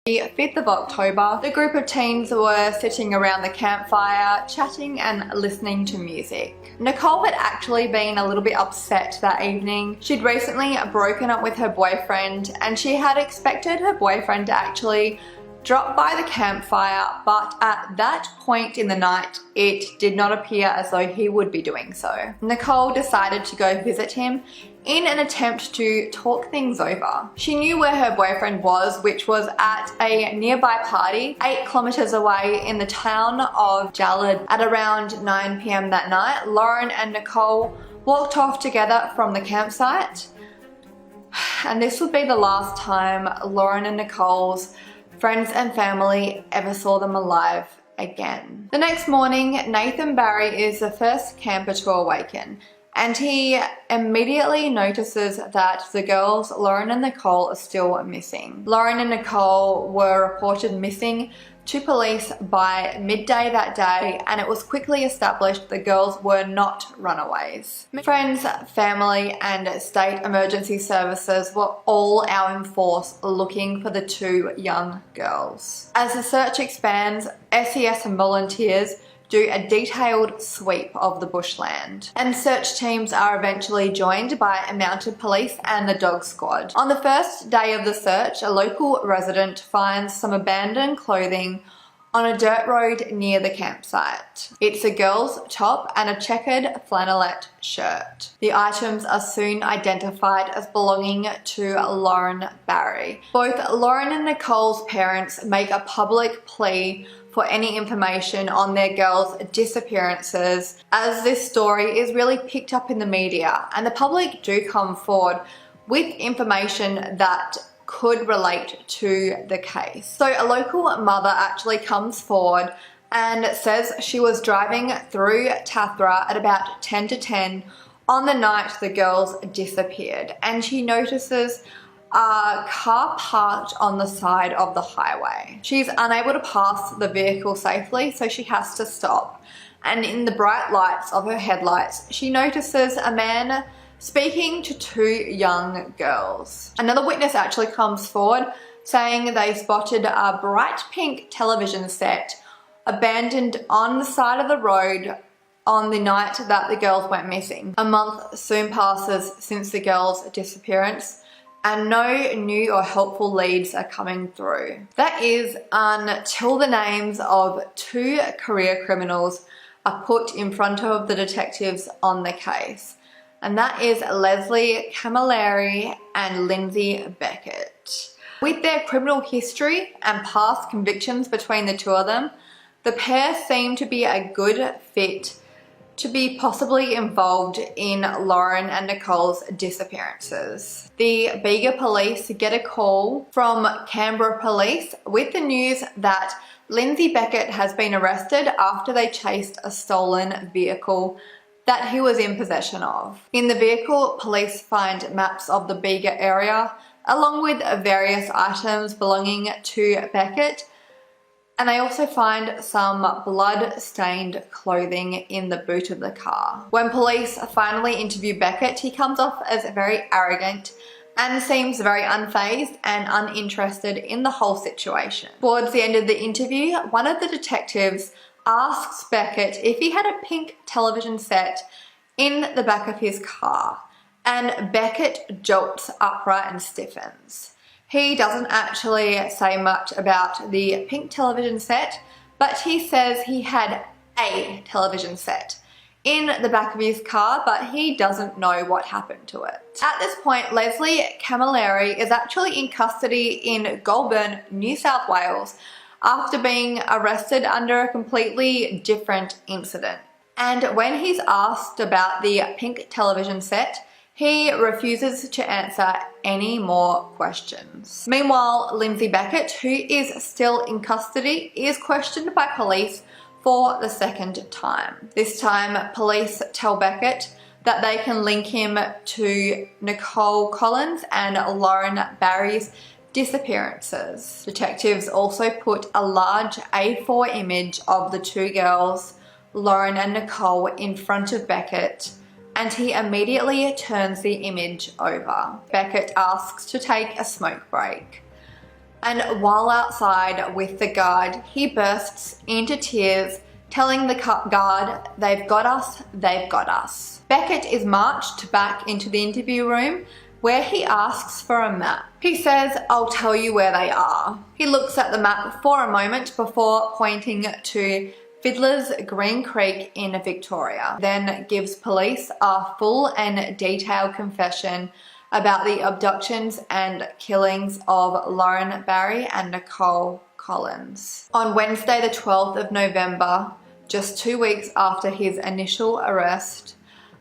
The 5th of October, the group of teens were sitting around the campfire, chatting and listening to music. Nichole had actually been a little bit upset that evening. She'd recently broken up with her boyfriend and she had expected her boyfriend to actually drop by the campfire, but at that point in the night, it did not appear as though he would be doing so. Nichole decided to go visit him in an attempt to talk things over. She knew where her boyfriend was, which was at a nearby party 8 kilometers away in the town of Jalad. At around 9 p.m. that night, Lauren and Nichole walked off together from the campsite. And this would be the last time Lauren and Nichole's friends and family ever saw them alive again. The next morning, Nathan Barry is the first camper to awaken, and he immediately notices that the girls, Lauren and Nichole, are still missing. Lauren and Nichole were reported missing to police by midday that day, and it was quickly established the girls were not runaways. Friends, family and state emergency services were all out in force looking for the 2 young girls. As the search expands, SES and volunteers do a detailed sweep of the bushland, and search teams are eventually joined by mounted police and the dog squad. On the first day of the search, a local resident finds some abandoned clothing on a dirt road near the campsite. It's a girl's top and a checkered flannelette shirt. The items are soon identified as belonging to Lauren Barry. Both Lauren and Nichole's parents make a public plea for any information on their girls' disappearances, as this story is really picked up in the media and the public do come forward with information that could relate to the case. So a local mother actually comes forward and says she was driving through Tathra at about 10 to 10 on the night the girls disappeared, and she notices a car parked on the side of the highway. She's unable to pass the vehicle safely, so she has to stop. And in the bright lights of her headlights, she notices a man speaking to 2 young girls. Another witness actually comes forward saying they spotted a bright pink television set abandoned on the side of the road on the night that the girls went missing. A month soon passes since the girls' disappearance, and no new or helpful leads are coming through. That is until the names of 2 career criminals are put in front of the detectives on the case. And that is Leslie Camilleri and Lindsay Beckett. With their criminal history and past convictions between the 2 of them, the pair seem to be a good fit to be possibly involved in Lauren and Nichole's disappearances. The Bega police get a call from Canberra police with the news that Lindsay Beckett has been arrested after they chased a stolen vehicle that he was in possession of. In the vehicle, police find maps of the Bega area along with various items belonging to Beckett, and they also find some blood-stained clothing in the boot of the car. When police finally interview Beckett, he comes off as very arrogant and seems very unfazed and uninterested in the whole situation. Towards the end of the interview, one of the detectives asks Beckett if he had a pink television set in the back of his car, and Beckett jolts upright and stiffens. He doesn't actually say much about the pink television set, but he says he had a television set in the back of his car, but he doesn't know what happened to it. At this point, Leslie Camilleri is actually in custody in Goulburn, New South Wales, after being arrested under a completely different incident. And when he's asked about the pink television set, he refuses to answer any more questions. Meanwhile, Lindsay Beckett, who is still in custody, is questioned by police for the 2nd time. This time, police tell Beckett that they can link him to Nichole Collins and Lauren Barry's disappearances. Detectives also put a large A4 image of the 2 girls, Lauren and Nichole, in front of Beckett, and he immediately turns the image over. Beckett asks to take a smoke break. And while outside with the guard, he bursts into tears, telling the guard, "They've got us, they've got us." Beckett is marched back into the interview room where he asks for a map. He says, "I'll tell you where they are." He looks at the map for a moment before pointing to Fiddler's Green Creek in Victoria, then gives police a full and detailed confession about the abductions and killings of Lauren Barry and Nichole Collins. On Wednesday the 12th of November, just 2 weeks after his initial arrest,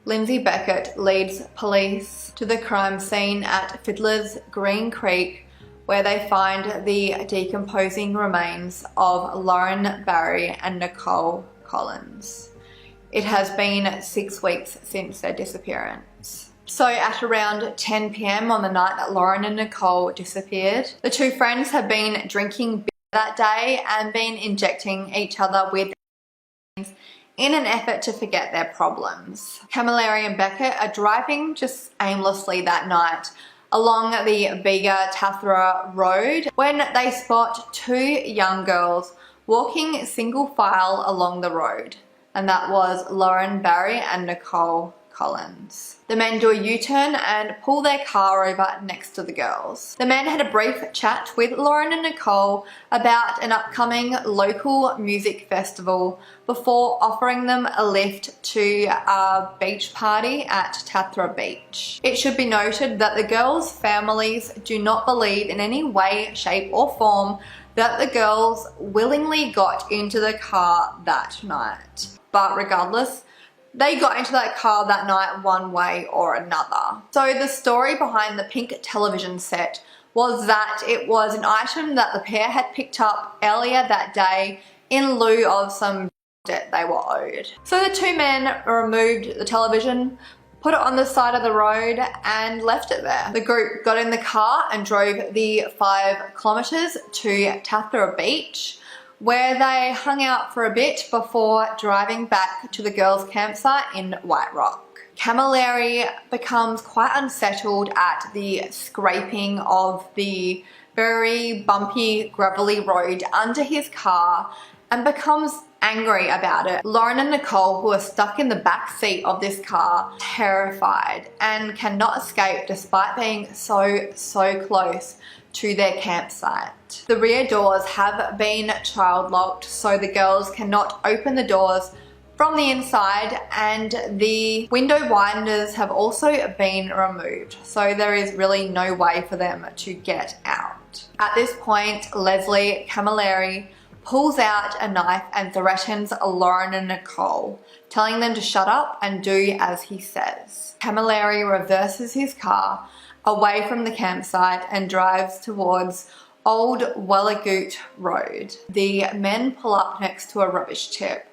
Lindsay Beckett leads police to the crime scene at Fiddler's Green Creek, where they find the decomposing remains of Lauren Barry and Nichole Collins. It has been 6 weeks since their disappearance. So at around 10 p.m. on the night that Lauren and Nichole disappeared, the two friends have been drinking beer that day and been injecting each other with in an effort to forget their problems. Camilleri and Beckett are driving just aimlessly that night along the Bega Tathra Road when they spot two young girls walking single file along the road, and that was Lauren Barry and Nichole Collins. The men do a U-turn and pull their car over next to the girls. The men had a brief chat with Lauren and Nichole about an upcoming local music festival before offering them a lift to a beach party at Tathra Beach. It should be noted that the girls' families do not believe in any way, shape or form that the girls willingly got into the car that night. But regardless, they got into that car that night one way or another. So the story behind the pink television set was that it was an item that the pair had picked up earlier that day in lieu of some debt they were owed. So the two men removed the television, put it on the side of the road and left it there. The group got in the car and drove the 5 kilometers to Tathra Beach, where they hung out for a bit before driving back to the girls' campsite in White Rock. Camilleri becomes quite unsettled at the scraping of the very bumpy, gravelly road under his car and becomes angry about it. Lauren and Nichole, who are stuck in the back seat of this car, terrified and cannot escape despite being so close to their campsite. The rear doors have been child locked, so the girls cannot open the doors from the inside, and the window winders have also been removed, so there is really no way for them to get out. At this point, Leslie Camilleri pulls out a knife and threatens Lauren and Nichole, telling them to shut up and do as he says. Camilleri reverses his car away from the campsite and drives towards Old Wallagoot Road. The men pull up next to a rubbish tip,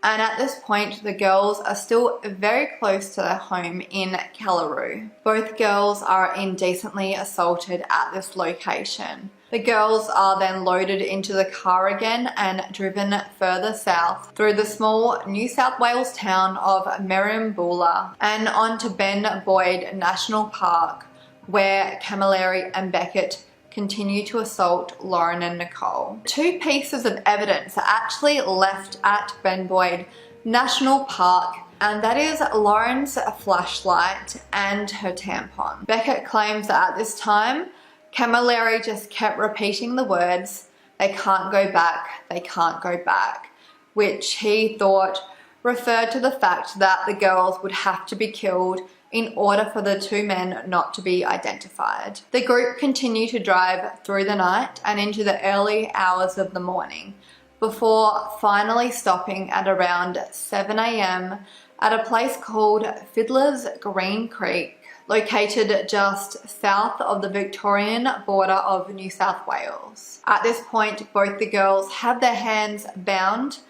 and at this point the girls are still very close to their home in Callaroo. Both girls are indecently assaulted at this location. The girls are then loaded into the car again and driven further south through the small New South Wales town of Merimbula and onto Ben Boyd National Park, where Camilleri and Beckett continue to assault Lauren and Nichole. 2 pieces of evidence are actually left at Ben Boyd National Park, and that is Lauren's flashlight and her tampon. Beckett claims that at this time, Camilleri just kept repeating the words, "They can't go back, they can't go back," which he thought referred to the fact that the girls would have to be killed in order for the 2 men not to be identified. The group continued to drive through the night and into the early hours of the morning, before finally stopping at around 7 a.m. at a place called Fiddler's Green Creek, located just south of the Victorian border of New South Wales. At this point, both the girls have their hands bound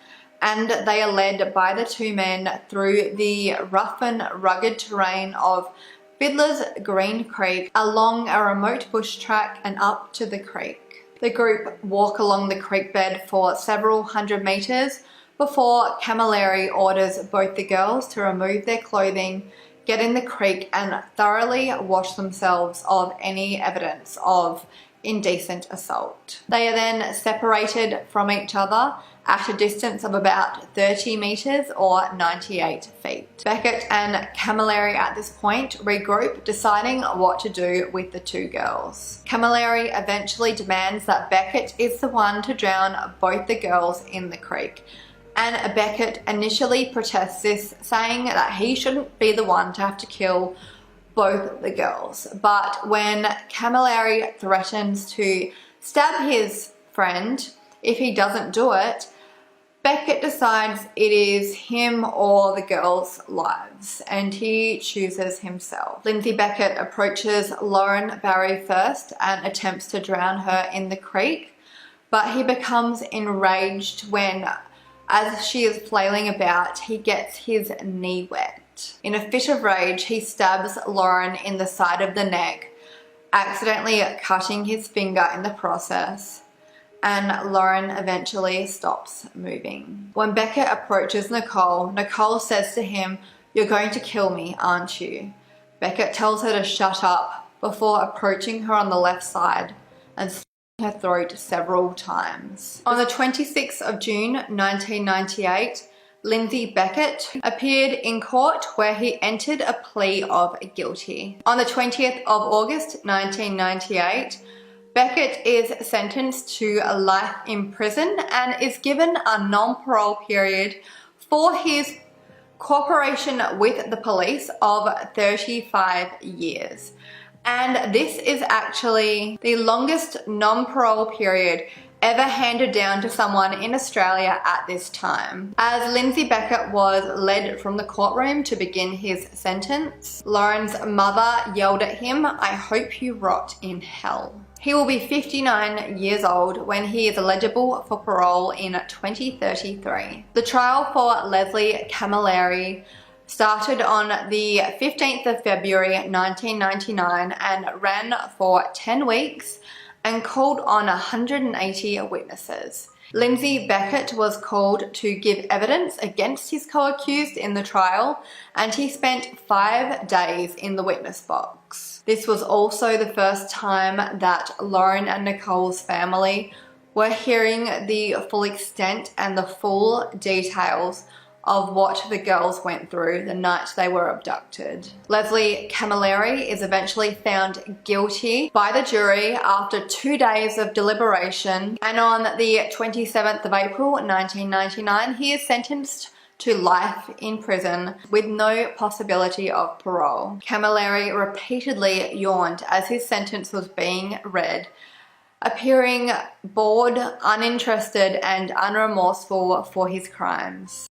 and they are led by the 2 men through the rough and rugged terrain of Fiddler's Green Creek, along a remote bush track and up to the creek. The group walk along the creek bed for several hundred meters before Camilleri orders both the girls to remove their clothing, get in the creek and thoroughly wash themselves of any evidence of indecent assault. They are then separated from each other at a distance of about 30 meters or 98 feet. Beckett and Camilleri at this point regroup, deciding what to do with the two girls. Camilleri eventually demands that Beckett is the one to drown both the girls in the creek, and Beckett initially protests this, saying that he shouldn't be the one to have to kill both the girls. But when Camilleri threatens to stab his friend if he doesn't do it, Beckett decides it is him or the girls' lives, and he chooses himself. Lindsay Beckett approaches Lauren Barry first and attempts to drown her in the creek, but he becomes enraged when, as she is flailing about, he gets his knee wet. In a fit of rage, he stabs Lauren in the side of the neck, accidentally cutting his finger in the process, and Lauren eventually stops moving. When Beckett approaches Nichole, Nichole says to him, "You're going to kill me, aren't you?" Beckett tells her to shut up before approaching her on the left side and slitting her throat several times. On the 26th of June 1998, Lindsay Beckett appeared in court, where he entered a plea of guilty. On the 20th of August 1998, Beckett is sentenced to life in prison and is given a non-parole period for his cooperation with the police of 35 years. And this is actually the longest non-parole period ever handed down to someone in Australia at this time. As Lindsay Beckett was led from the courtroom to begin his sentence, Lauren's mother yelled at him, "I hope you rot in hell." He will be 59 years old when he is eligible for parole in 2033. The trial for Leslie Camilleri started on the 15th of February 1999 and ran for 10 weeks and called on 180 witnesses. Lindsay Beckett was called to give evidence against his co-accused in the trial, and he spent 5 days in the witness box. This was also the first time that Lauren and Nichole's family were hearing the full extent and the full details of what the girls went through the night they were abducted. Leslie Camilleri is eventually found guilty by the jury after 2 days of deliberation, and on the 27th of April 1999, he is sentenced to life in prison with no possibility of parole. Camilleri repeatedly yawned as his sentence was being read, appearing bored, uninterested, and unremorseful for his crimes.